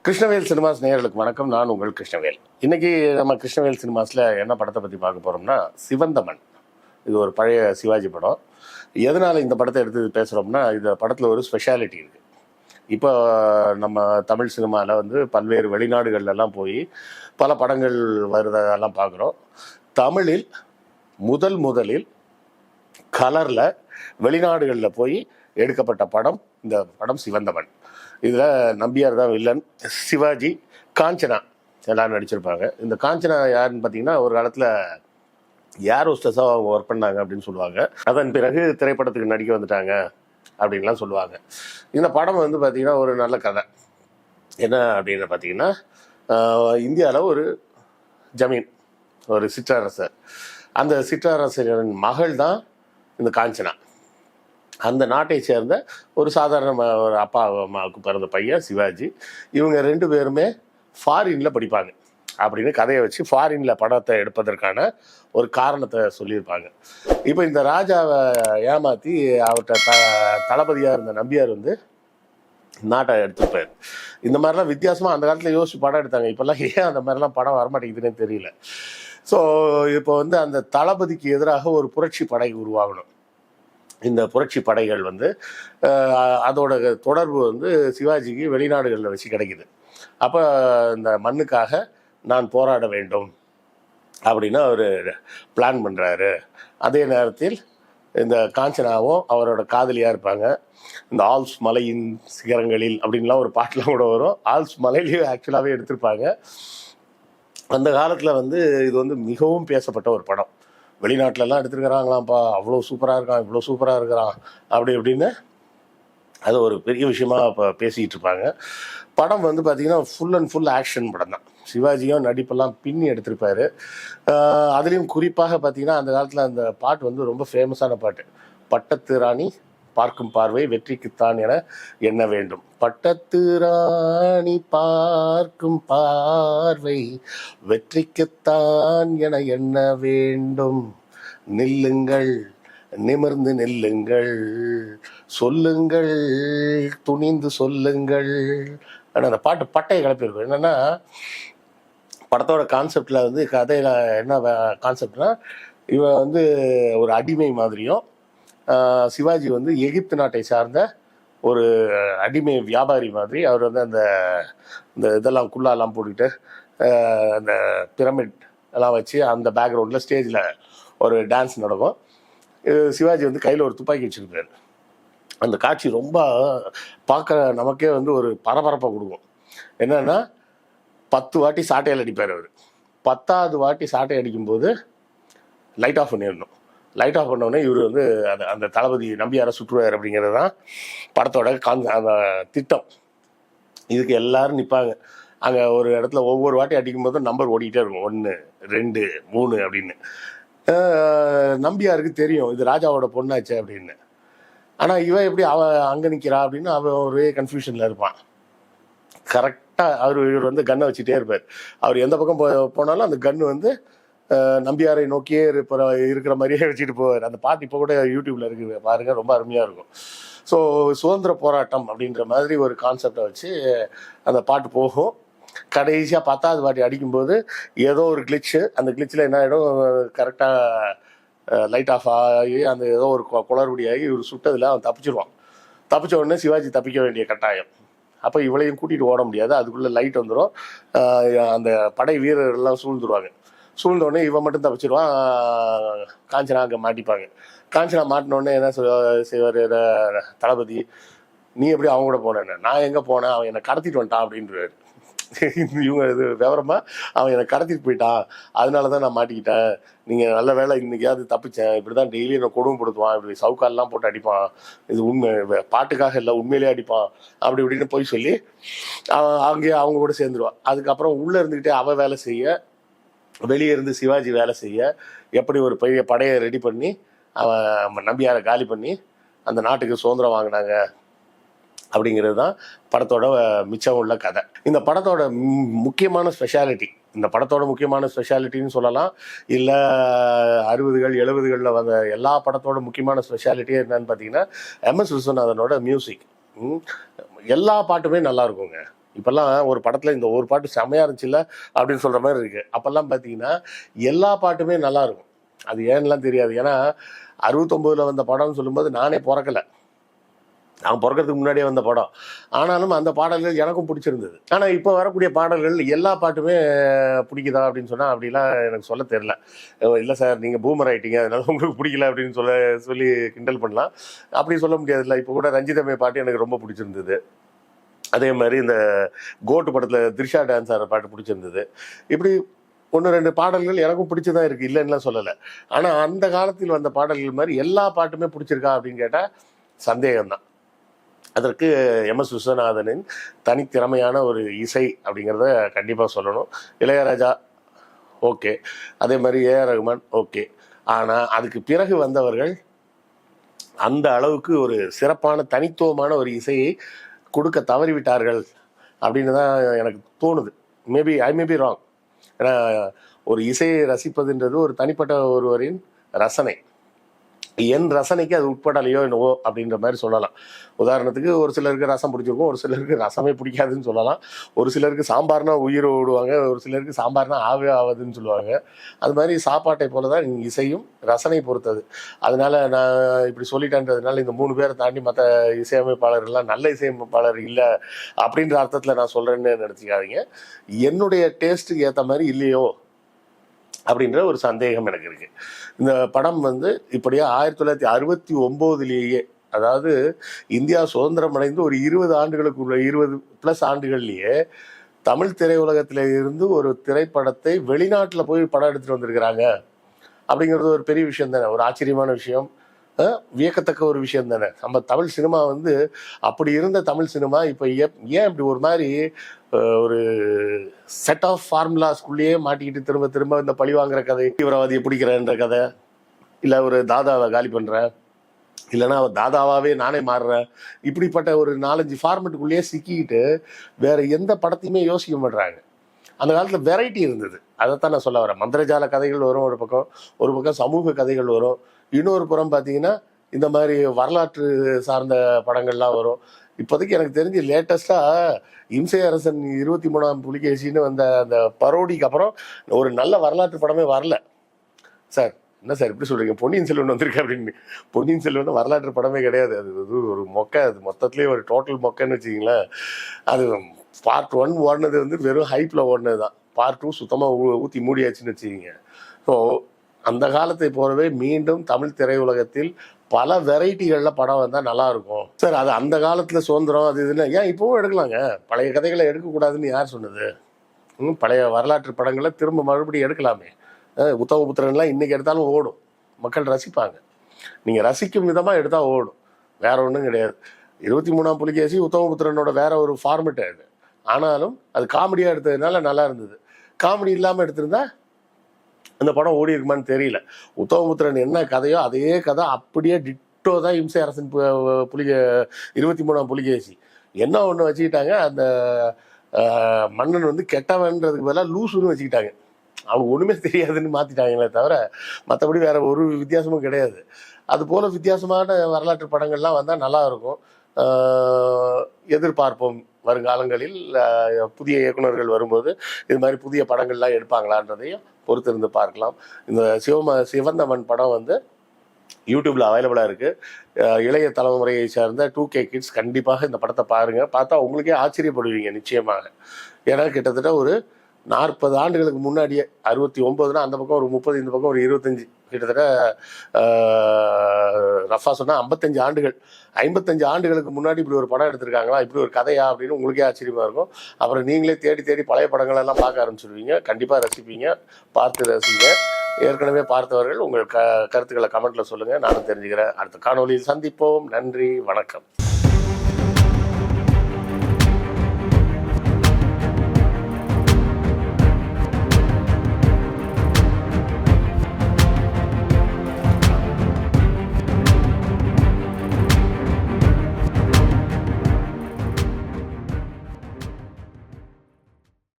Krishnavel cinemas நேயர்களுக்கு வணக்கம். நான் உங்கள் கிருஷ்ணவேல். இன்னைக்கு நம்ம கிருஷ்ணவேல் சினிமாஸில் என்ன படத்தை பற்றி பார்க்க போகிறோம்னா, சிவந்தமன். இது ஒரு பழைய சிவாஜி படம். எதனால் இந்த படத்தை எடுத்து பேசுகிறோம்னா, இந்த படத்தில் ஒரு ஸ்பெஷாலிட்டி இருக்குது. இப்போ நம்ம தமிழ் சினிமாவில் வந்து பல்வேறு வெளிநாடுகள்லாம் போய் பல படங்கள் வருவதெல்லாம் பார்க்குறோம். தமிழில் முதலில் கலரில் வெளிநாடுகளில் போய் எடுக்கப்பட்ட படம் இந்த படம் சிவந்தமன். இதில் நம்பியார் தான் வில்லன், சிவாஜி, காஞ்சனா எல்லாரும் நடிச்சிருப்பாங்க. இந்த காஞ்சனா யாருன்னு பார்த்தீங்கன்னா, ஒரு காலத்தில் ஏர் ஹோஸ்டஸாக அவங்க ஒர்க் பண்ணாங்க அப்படின்னு சொல்லுவாங்க. அதன் பிறகு திரைப்படத்துக்கு நடிக்க வந்துட்டாங்க அப்படின்லாம் சொல்லுவாங்க. இந்த படம் வந்து பார்த்திங்கன்னா ஒரு நல்ல கதை. என்ன அப்படின்னு பார்த்தீங்கன்னா, இந்தியாவில் ஒரு ஜமீன், ஒரு சிற்றரசர். அந்த சிற்றரசரின் மகள் தான் இந்த காஞ்சனா. அந்த நாட்டை சேர்ந்த ஒரு சாதாரண ஒரு அப்பா அம்மாவுக்கு பிறந்த பையன் சிவாஜி. இவங்க ரெண்டு பேருமே ஃபாரினில் படிப்பாங்க அப்படின்னு கதையை வச்சு ஃபாரினில் படத்தை எடுப்பதற்கான ஒரு காரணத்தை சொல்லியிருப்பாங்க. இப்போ இந்த ராஜாவை ஏமாற்றி அவர்கிட்ட தளபதியாக இருந்த நம்பியார் வந்து நாட்டை எடுத்துப்பார். இந்த மாதிரிலாம் வித்தியாசமாக அந்த காலத்தில் யோசிச்சு படம் எடுத்தாங்க. இப்போல்லாம் ஏன் அந்த மாதிரிலாம் படம் வரமாட்டேங்குதுன்னு தெரியல. ஸோ இப்போ வந்து அந்த தளபதிக்கு எதிராக ஒரு புரட்சி படை உருவாகணும். இந்த புரட்சி படைகள் வந்து அதோட தொடர்பு வந்து சிவாஜிக்கு வெளிநாடுகளில் வச்சு கிடைக்குது. அப்போ இந்த மண்ணுக்காக நான் போராட வேண்டும் அப்படின்னு அவர் பிளான் பண்ணுறாரு. அதே நேரத்தில் இந்த காஞ்சனாவும் அவரோட காதலியாக இருப்பாங்க. இந்த ஆல்ஸ் மலையின் சிகரங்களில் அப்படின்லாம் ஒரு பாட்டெலாம் கூட வரும். ஆல்ஸ் மலையிலையும் ஆக்சுவலாகவே எடுத்திருப்பாங்க. அந்த காலத்தில் வந்து இது வந்து மிகவும் பேசப்பட்ட ஒரு படம். வெளிநாட்டிலலாம் எடுத்துருக்கிறாங்களாம்ப்பா, அவ்வளோ சூப்பராக இருக்கான், இவ்வளோ சூப்பராக இருக்கிறான் அப்படி இப்படின்னு அது ஒரு பெரிய விஷயமா இப்போ பேசிக்கிட்டு இருப்பாங்க. படம் வந்து பார்த்திங்கன்னா ஃபுல் அண்ட் ஃபுல் ஆக்ஷன் படம் தான். சிவாஜியும் நடிப்பெல்லாம் பின்னி எடுத்திருப்பார். அதுலேயும் குறிப்பாக பார்த்திங்கன்னா அந்த காலத்தில் அந்த பாட்டு வந்து ரொம்ப ஃபேமஸான பாட்டு. பட்டத்து ராணி பார்க்கும் பார்வை வெற்றிக்குத்தான் என எண்ண வேண்டும். பட்டத்து ராணி பார்க்கும் பார்வை வெற்றிக்குத்தான் என எண்ண வேண்டும். நில்லுங்கள், நிமிர்ந்து நில்லுங்கள், சொல்லுங்கள், துணிந்து சொல்லுங்கள். ஆனால் அந்த பாட்டு பட்டையை கிளப்பியிருக்கும். என்னென்னா, படத்தோட கான்செப்டில் வந்து கதையில் என்ன கான்செப்ட்னா, இவன் வந்து ஒரு அடிமை மாதிரியும், சிவாஜி வந்து எகிப்து நாட்டை சார்ந்த ஒரு அடிமை வியாபாரி மாதிரி. அவர் வந்து அந்த இதெல்லாம் குல்லாலாம் போட்டுக்கிட்டு அந்த பிரமிட் எல்லாம் வச்சு அந்த பேக்ரவுண்டில் ஸ்டேஜில் ஒரு டான்ஸ் நடக்கும். சிவாஜி வந்து கையில் ஒரு துப்பாக்கி வச்சுருப்பார். அந்த காட்சி ரொம்ப பார்க்க நமக்கே வந்து ஒரு பரபரப்பை கொடுக்கும். என்னென்னா, 10 வாட்டி சாட்டையில் அடிப்பார் அவர். 10ஆவது வாட்டி சாட்டை அடிக்கும்போது லைட் ஆஃப் பண்ணிடணும். லைட் ஆஃப் பண்ணோடனே இவர் வந்து அந்த தளபதி நம்பியாரை சுற்றுவார். அப்படிங்கிறது தான் படத்தோட அந்த திட்டம். இதுக்கு எல்லோரும் நிற்பாங்க. அங்கே ஒரு இடத்துல ஒவ்வொரு வாட்டி அடிக்கும்போதும் நம்பர் ஓடிக்கிட்டே இருக்கும், 1, 2, 3 அப்படின்னு. நம்பியாருக்கு தெரியும் இது ராஜாவோட பொண்ணாச்சு அப்படின்னு. ஆனால் இவன் எப்படி அவன் அங்கே நிற்கிறா அப்படின்னு அவன் ஒரே கன்ஃபியூஷனில் இருப்பான். கரெக்டாக இவர் வந்து கன்னை வச்சுட்டே இருப்பார். அவர் எந்த பக்கம் போனாலும் அந்த கன்று வந்து நம்பியாரை நோக்கியே இருக்கிற மாதிரியே வச்சுட்டு போவார். அந்த பாட்டு இப்போ கூட யூடியூப்பில் இருக்குது, பாருங்கள், ரொம்ப அருமையாக இருக்கும். ஸோ சுதந்திர போராட்டம் அப்படின்ற மாதிரி ஒரு கான்செப்டை வச்சு அந்த பாட்டு போகும். கடைசியாக 10ஆவது வாட்டி அடிக்கும்போது ஏதோ ஒரு கிளிச்சு. அந்த கிளிச்சில் என்ன ஆகிடும், கரெக்டாக லைட் ஆஃப் ஆகி அந்த ஏதோ ஒரு குளறுபடி ஆகி இவர் சுட்டதில் அவன் தப்பிச்சிடுவான். தப்பிச்ச உடனே சிவாஜி தப்பிக்க வேண்டிய கட்டாயம். அப்போ இவளையும் கூட்டிகிட்டு ஓட முடியாது. அதுக்குள்ளே லைட் வந்துடும். அந்த படை வீரர்கள்லாம் சூழ்ந்துருவாங்க. சூழ்ந்தோடனே இவன் மட்டும் தப்பிச்சிடுவான். காஞ்சனா அங்கே மாட்டிப்பாங்க. காஞ்சனா மாட்டினோடனே என்ன செய்வார் தளபதி, நீ எப்படி அவங்க கூட போனேன்னு. நான் எங்கே போனேன், அவன் என்னை கடத்திட்டு வந்துட்டான் அப்படின்றாரு. இவங்க இது விவரமாக, அவன் என்னை கடத்திட்டு போயிட்டான், அதனால தான் நான் மாட்டிக்கிட்டேன். நீங்கள் நல்ல வேலை இன்றைக்கியாவது தப்பிச்சேன். இப்படி தான் டெய்லி என்னை கொடுமைப்படுத்துவான், இப்படி சவுக்கால்லாம் போட்டு அடிப்பான், இது உண்மை, பாட்டுக்காக இல்லை உண்மையிலே அடிப்பான் அப்படி இப்படின்னு போய் சொல்லி அங்கேயே அவங்க கூட சேர்ந்துருவான். அதுக்கப்புறம் உள்ளே இருந்துக்கிட்டே அவள் வேலை செய்ய, வெளியே இருந்து சிவாஜி வேலை செய்ய, எப்படி ஒரு பெரிய படையை ரெடி பண்ணி அவன் நம்பியாரை காலி பண்ணி அந்த நாட்டுக்கு சுதந்திரம் வாங்கினாங்க அப்படிங்கிறது தான் படத்தோட மிச்சம் உள்ள கதை. இந்த படத்தோட முக்கியமான ஸ்பெஷாலிட்டி இந்த படத்தோட முக்கியமான ஸ்பெஷாலிட்டின்னு சொல்லலாம். இல்லை 60கள் 70களில் வந்த எல்லா படத்தோட முக்கியமான ஸ்பெஷாலிட்டியே என்னன்னு பார்த்தீங்கன்னா எம்எஸ் விஸ்வநாதனோட மியூசிக். எல்லா பாட்டுமே நல்லா இருக்குங்க. இப்போல்லாம் ஒரு படத்தில் இந்த ஒரு பாட்டு செம்மையாக இருந்துச்சுல்ல அப்படின்னு சொல்கிற மாதிரி இருக்குது. அப்போல்லாம் பார்த்தீங்கன்னா எல்லா பாட்டுமே நல்லா இருக்கும். அது ஏன்னுலாம் தெரியாது. ஏன்னா 69ல் வந்த படம்னு சொல்லும்போது நானே பிறக்கலை, நான் பிறக்கிறதுக்கு முன்னாடியே வந்த படம். ஆனாலும் அந்த பாடல்கள் எனக்கும் பிடிச்சிருந்தது. ஆனால் இப்போ வரக்கூடிய பாடல்கள் எல்லா பாட்டுமே பிடிக்குதா அப்படின்னு சொன்னால் அப்படிலாம் எனக்கு சொல்ல தெரில. இல்லை சார் நீங்கள் பூமர் ஆகிட்டீங்க அதனால உங்களுக்கு பிடிக்கல அப்படின்னு சொல்லி கிண்டல் பண்ணலாம். அப்படி சொல்ல முடியாதுல்ல. இப்போ கூட ரஞ்சிதமே பாட்டு எனக்கு ரொம்ப பிடிச்சிருந்தது. அதே மாதிரி இந்த கோட்டு படத்தில் த்ரிஷா டான்ஸ் ஆகிற பாட்டு பிடிச்சிருந்தது. இப்படி 1-2 பாடல்கள் எனக்கும் பிடிச்சதான் இருக்குது, இல்லைன்னுலாம் சொல்லலை. ஆனால் அந்த காலத்தில் வந்த பாடல்கள் மாதிரி எல்லா பாட்டுமே பிடிச்சிருக்கா அப்படின்னு கேட்டால் சந்தேகம்தான். அதற்கு எம்எஸ் விஸ்வநாதனின் தனித்திறமையான ஒரு இசை அப்படிங்கிறத கண்டிப்பாக சொல்லணும். இளையராஜா ஓகே, அதே மாதிரி ஏஆர் ரகுமான் ஓகே. ஆனால் அதுக்கு பிறகு வந்தவர்கள் அந்த அளவுக்கு ஒரு சிறப்பான தனித்துவமான ஒரு இசையை கொடுக்க தவறிவிட்டார்கள் அப்படின்னு தான் எனக்கு தோணுது. ஐ மே பி ராங். ஏன்னா ஒரு இசையை ரசிப்பதுன்றது ஒரு தனிப்பட்ட ஒருவரின் ரசனை. என் ரசனைக்கு அது உட்படலையோ என்னவோ அப்படின்ற மாதிரி சொல்லலாம். உதாரணத்துக்கு ஒரு சிலருக்கு ரசம் பிடிச்சிருக்கும், ஒரு சிலருக்கு ரசமே பிடிக்காதுன்னு சொல்லலாம். ஒரு சிலருக்கு சாம்பார்னா உயிர் ஓடுவாங்க, ஒரு சிலருக்கு சாம்பார்னா ஆவே ஆகுதுன்னு சொல்லுவாங்க. அது மாதிரி சாப்பாட்டை போல தான் இசையும் ரசனை பொறுத்தது. அதனால நான் இப்படி சொல்லிட்டேன்றதுனால இந்த 3 பேரை தாண்டி மற்ற இசையமைப்பாளர்கள்லாம் நல்ல இசையமைப்பாளர் இல்லை அப்படின்ற அர்த்தத்தில் நான் சொல்கிறேன்னு நினச்சிக்காதீங்க. என்னுடைய டேஸ்ட்டுக்கு ஏற்ற மாதிரி இல்லையோ அப்படின்ற ஒரு சந்தேகம் எனக்கு இருக்குது. இந்த படம் இப்படியே 1969லேயே, அதாவது இந்தியா சுதந்திரம் அடைந்து ஒரு 20 ஆண்டுகளுக்குள்ள 20+ ஆண்டுகள்லேயே தமிழ் திரையுலகத்தில் இருந்து ஒரு திரைப்படத்தை வெளிநாட்டில் போய் படம் எடுத்துகிட்டு வந்திருக்கிறாங்க அப்படிங்கிறது ஒரு பெரிய விஷயம் தானே, ஒரு ஆச்சரியமான விஷயம், வியக்கத்தக்க ஒரு விஷயம் தானே. நம்ம தமிழ் சினிமா அப்படி இருந்த தமிழ் சினிமா இப்போ ஏன் இப்படி ஒரு மாதிரி ஒரு செட் ஆஃப் ஃபார்முலாஸ்குள்ளேயே மாட்டிக்கிட்டு திரும்ப திரும்ப இந்த பழி வாங்குற கதை, தீவிரவாதியை பிடிக்கிறேன்ற கதை, இல்லை ஒரு தாதாவை காலி பண்ணுறேன், இல்லைன்னா தாதாவாகவே நானே மாறுறேன், இப்படிப்பட்ட ஒரு 4-5 ஃபார்மெட்டுக்குள்ளேயே சிக்கிக்கிட்டு வேற எந்த படத்தையுமே யோசிக்க மாட்டுறாங்க. அந்த காலத்தில் வெரைட்டி இருந்தது. அதைத்தான் நான் சொல்ல வரேன். மந்திரஜால கதைகள் வரும் ஒரு பக்கம் சமூக கதைகள் வரும், இன்னொரு புறம் பார்த்தீங்கன்னா இந்த மாதிரி வரலாற்று சார்ந்த படங்கள்லாம் வரும். இப்போதைக்கு எனக்கு தெரிஞ்சு லேட்டஸ்ட்டாக இம்சை அரசன் 23ஆம் புலிகேசின்னு வந்த அந்த பரோடிக்கு அப்புறம் ஒரு நல்ல வரலாற்று படமே வரல. சார் என்ன சார் இப்படி சொல்கிறீங்க, பொன்னியின் செல்வன் வந்திருக்கு அப்படின்னு. பொன்னியின் செல்வன் வரலாற்று படமே கிடையாது. அது ஒரு மொக்கை. அது மொத்தத்துலேயே ஒரு டோட்டல் மொக்கைன்னு வச்சிங்களேன். அது பார்ட் 1 ஓடினது வெறும் ஹைப்பில் ஓடினது தான். பார்ட் 2 சுத்தமாக ஊற்றி மூடியாச்சுன்னு வச்சுக்கிங்க. ஸோ அந்த காலத்தை போலவே மீண்டும் தமிழ் திரையுலகத்தில் பல வெரைட்டிகளில் படம் வந்தால் நல்லாயிருக்கும் சார். அது அந்த காலத்தில் சுதந்திரம் அது இதுன்னு ஏன் இப்போவும் எடுக்கலாங்க. பழைய கதைகளை எடுக்கக்கூடாதுன்னு யார் சொன்னது? பழைய வரலாற்று படங்களை திரும்ப மறுபடியும் எடுக்கலாமே. உத்தமபுத்திரன்லாம் இன்றைக்கி எடுத்தாலும் ஓடும், மக்கள் ரசிப்பாங்க. நீங்கள் ரசிக்கும் விதமாக எடுத்தால் ஓடும், வேற ஒன்றும் கிடையாது. 23ஆம் புலிகேசி உத்தமபுத்திரனோட வேற ஒரு ஃபார்மெட் அது. ஆனாலும் அது காமெடியாக எடுத்ததுனால நல்லா இருந்தது. காமெடி இல்லாமல் எடுத்திருந்தா அந்த படம் ஓடி இருக்குமான்னு தெரியல. உத்தமபுத்திரன் என்ன கதையோ அதே கதை அப்படியே டிட்டோ தான் இம்சை அரசன் 23ஆம் புலிகேசி. என்ன ஒன்று வச்சுக்கிட்டாங்க, அந்த மன்னன் கெட்டவன்றதுக்கு பதிலாக லூசுன்னு வச்சுக்கிட்டாங்க. அவனுக்கு ஒன்றுமே தெரியாதுன்னு மாற்றிட்டாங்களே தவிர மற்றபடி வேற ஒரு வித்தியாசமும் கிடையாது. அதுபோல் வித்தியாசமான வரலாற்று படங்கள்லாம் வந்தால் நல்லா இருக்கும். எதிர்பார்ப்போம் வருங்காலங்களில் புதிய இயக்குநர்கள் வரும்போது இது மாதிரி புதிய படங்கள்லாம் எடுப்பாங்களான்றதையும் பொறுத்திருந்து பார்க்கலாம். இந்த சிவந்தமன் படம் யூடியூப்ல அவைலபிளாக இருக்குது. இளைய தலைமுறையை சார்ந்த 2K கிட்ஸ் கண்டிப்பாக இந்த படத்தை பாருங்கள். பார்த்தா உங்களுக்கே ஆச்சரியப்படுவீங்க நிச்சயமாக. ஏன்னா கிட்டத்தட்ட ஒரு 40 ஆண்டுகளுக்கு முன்னாடியே, 69னா அந்த பக்கம் ஒரு 30, இந்த பக்கம் ஒரு 25, கிட்டத்தட்ட ரஃபா சொன்னால் 55 ஆண்டுகள், 55 ஆண்டுகளுக்கு முன்னாடி இப்படி ஒரு படம் எடுத்திருக்காங்களா, இப்படி ஒரு கதையா அப்படின்னு உங்களுக்கே ஆச்சரியமாக இருக்கும். அப்புறம் நீங்களே தேடி தேடி பழைய படங்களெல்லாம் பார்க்க ஆரம்பிச்சிடுவீங்க. கண்டிப்பாக ரசிப்பீங்க, பார்த்து ரசிங்க. ஏற்கனவே பார்த்தவர்கள் உங்கள் கருத்துக்களை கமெண்ட்டில் சொல்லுங்கள், நானும் தெரிஞ்சுக்கிறேன். அடுத்த காணொலியில் சந்திப்போம். நன்றி, வணக்கம்.